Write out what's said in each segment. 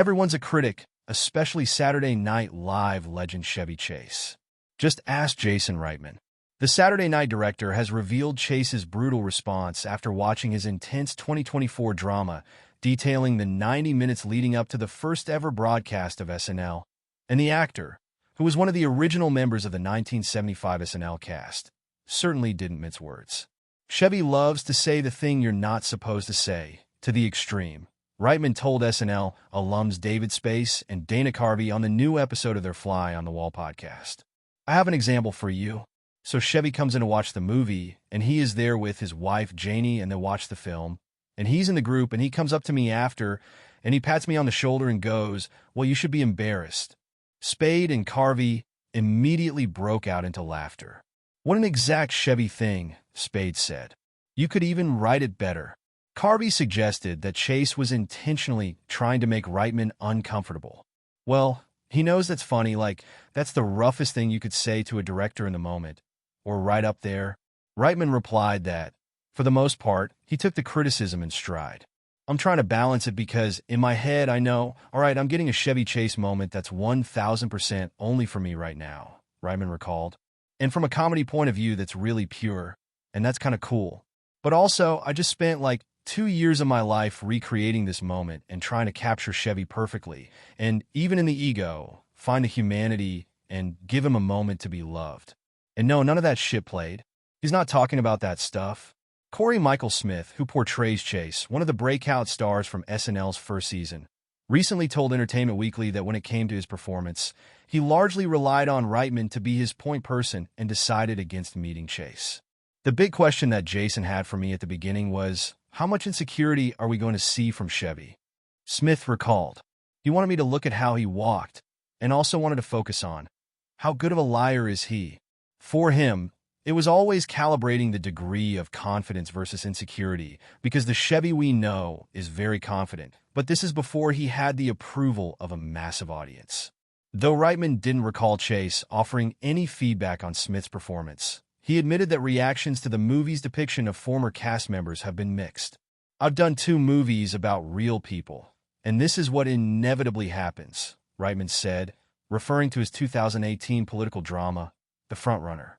Everyone's a critic, especially Saturday Night Live legend Chevy Chase. Just ask Jason Reitman. The Saturday Night director has revealed Chase's brutal response after watching his intense 2024 drama, detailing the 90 minutes leading up to the first-ever broadcast of SNL. And the actor, who was one of the original members of the 1975 SNL cast, certainly didn't mince words. Chevy loves to say the thing you're not supposed to say, to the extreme. Reitman told SNL alums David Spacey and Dana Carvey on the new episode of their Fly on the Wall podcast. I have an example for you. So Chevy comes in to watch the movie, and he is there with his wife Janie, and they watch the film. And he's in the group, and he comes up to me after, and he pats me on the shoulder and goes, "Well, you should be embarrassed." Spade and Carvey immediately broke out into laughter. "What an exact Chevy thing," Spade said. "You could even write it better." Carvey suggested that Chase was intentionally trying to make Reitman uncomfortable. Well, he knows that's funny, like, that's the roughest thing you could say to a director in the moment. Or right up there. Reitman replied that, for the most part, he took the criticism in stride. "I'm trying to balance it because, in my head, I know, all right, I'm getting a Chevy Chase moment that's 1,000% only for me right now," Reitman recalled. "And from a comedy point of view, that's really pure, and that's kind of cool. But also, I just spent like 2 years of my life recreating this moment and trying to capture Chevy perfectly, and even in the ego, find the humanity and give him a moment to be loved. And no, none of that shit played. He's not talking about that stuff." Corey Michael Smith, who portrays Chase, one of the breakout stars from SNL's first season, recently told Entertainment Weekly that when it came to his performance, he largely relied on Reitman to be his point person and decided against meeting Chase. "The big question that Jason had for me at the beginning was, how much insecurity are we going to see from Chevy?" Smith recalled. "He wanted me to look at how he walked, and also wanted to focus on, how good of a liar is he?" For him, it was always calibrating the degree of confidence versus insecurity, because the Chevy we know is very confident, but this is before he had the approval of a massive audience. Though Reitman didn't recall Chase offering any feedback on Smith's performance, he admitted that reactions to the movie's depiction of former cast members have been mixed. "I've done 2 movies about real people, and this is what inevitably happens," Reitman said, referring to his 2018 political drama, The Frontrunner.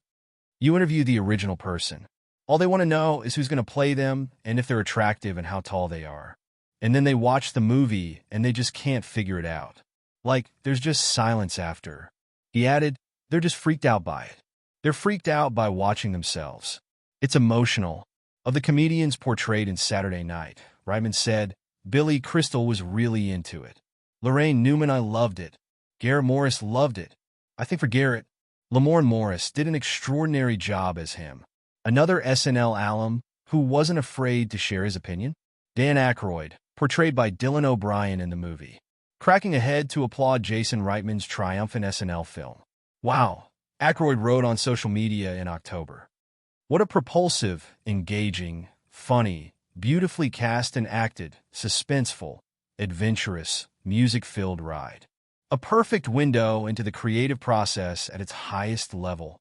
"You interview the original person. All they want to know is who's going to play them and if they're attractive and how tall they are. And then they watch the movie and they just can't figure it out. Like, there's just silence after." He added, "They're just freaked out by it. They're freaked out by watching themselves. It's emotional." Of the comedians portrayed in Saturday Night, Reitman said, "Billy Crystal was really into it. Lorraine Newman, I loved it. Garrett Morris loved it. I think for Garrett, Lamorne Morris did an extraordinary job as him." Another SNL alum who wasn't afraid to share his opinion? Dan Aykroyd, portrayed by Dylan O'Brien in the movie, cracking ahead to applaud Jason Reitman's triumphant SNL film. "Wow," Aykroyd wrote on social media in October. "What a propulsive, engaging, funny, beautifully cast and acted, suspenseful, adventurous, music-filled ride. A perfect window into the creative process at its highest level."